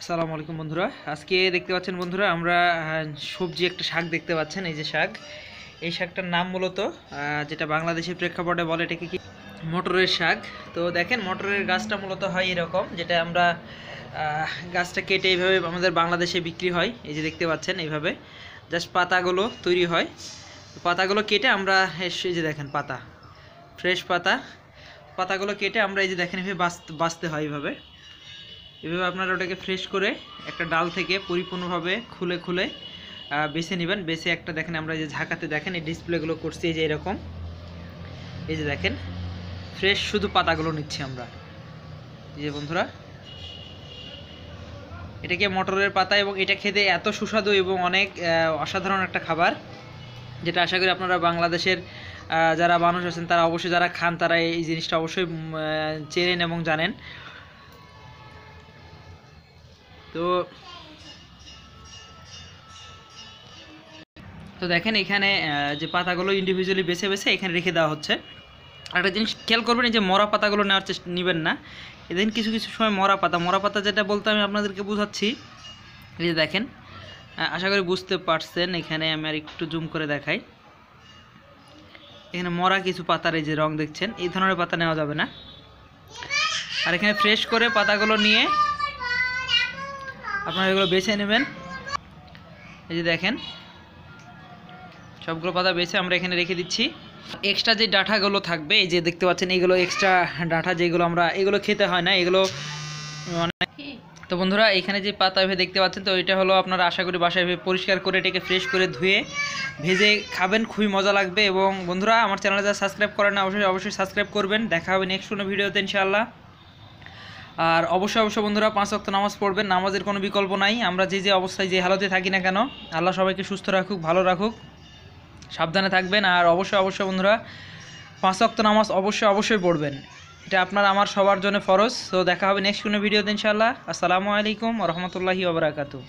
আসসালামু আলাইকুম বন্ধুরা। আজকে দেখতে পাচ্ছেন বন্ধুরা আমরা সবজি একটা শাক দেখতে পাচ্ছেন। এই যে শাক, এই শাকটার নাম মূলত যেটা বাংলাদেশের প্রেক্ষাপটে বলে এটাকে কি মটরের শাক। তো দেখেন মটরের গাছটা মূলত হয় এরকম, যেটা আমরা গাছটা কেটে এইভাবে আমাদের বাংলাদেশে বিক্রি হয়। এই যে দেখতে পাচ্ছেন এইভাবে জাস্ট পাতাগুলো তৈরি হয়। পাতাগুলো কেটে আমরা এই যে দেখেন পাতা, ফ্রেশ পাতা, পাতাগুলো কেটে আমরা এই যে দেখেন এভাবে বাছতে হয়। এভাবে আপনারা ওটাকে ফ্রেশ করে একটা ডাল থেকে পরিপূর্ণভাবে খুলে খুলে বেছে নেবেন। বেছে একটা দেখেন আমরা এই যে ঝাঁকাতে দেখেন এই ডিসপ্লেগুলো করছি এই যে এরকম, এই যে দেখেন ফ্রেশ শুধু পাতাগুলো নিচ্ছি আমরা। এই যে বন্ধুরা, এটাকে মটরের পাতা এবং এটা খেতে এত সুস্বাদু এবং অনেক অসাধারণ একটা খাবার, যেটা আশা করি আপনারা বাংলাদেশের যারা মানুষ আছেন তারা অবশ্যই, যারা খান তারা এই জিনিসটা অবশ্যই চেনেন এবং জানেন। তো তো দেখেন এখানে যে পাতাগুলো ইন্ডিভিজুয়ালি বেছে বেছে এখানে রেখে দেওয়া হচ্ছে। আর একটা জিনিস খেয়াল করবেন, এই যে মরা পাতাগুলো নেওয়ার চেষ্টা নেবেন না। এদিন কিছু কিছু সময় মরা পাতা যেটা বলতে আমি আপনাদেরকে বোঝাচ্ছি। এই যে দেখেন, আশা করি বুঝতে পারছেন। এখানে আমি আর একটু জুম করে দেখাই। এখানে মরা কিছু পাতার এই যে রং দেখছেন, এই ধরনের পাতা নেওয়া যাবে না। আর এখানে ফ্রেশ করে পাতাগুলো নিয়ে আপনারা এগুলো বেছে নেবেন। এই যে দেখেন সবগুলো পাতা বেছে আমরা এখানে রেখে দিচ্ছি। এক্সট্রা যে ডাঁটাগুলো থাকবে এই যে দেখতে পাচ্ছেন, এইগুলো এক্সট্রা ডাঁটা যেগুলো আমরা এগুলো খেতে হয় না এগুলো মানে। তো বন্ধুরা এখানে যে পাতা ভেবে দেখতে পাচ্ছেন, তো এটা হলো আপনারা আশা করি বাসায় পরিষ্কার করে এটাকে ফ্রেশ করে ধুয়ে ভেজে খাবেন, খুবই মজা লাগবে। এবং বন্ধুরা আমার চ্যানেলে যারা সাবস্ক্রাইব করেন না অবশ্যই সাবস্ক্রাইব করবেন। দেখা হবে নেক্সট কোনো ভিডিওতে ইনশাআল্লাহ। আর অবশ্যই বন্ধুরা 5 ওয়াক্ত নামাজ পড়বেন, নামাজের কোনো বিকল্প নাই। আমরা যে অবস্থায় যে হালতে থাকি না কেন, আল্লাহ সবাইকে সুস্থ রাখুক, ভালো রাখুক, সাবধানে থাকবেন। আর অবশ্যই বন্ধুরা 5 ওয়াক্ত নামাজ অবশ্যই পড়বেন। এটা আপনার আমার সবার জন্য ফরজ। তো দেখা হবে নেক্সট কোনো ভিডিওতে ইনশাআল্লাহ। আসসালামু আলাইকুম ওয়া রাহমাতুল্লাহি ওয়া বারাকাতুহু।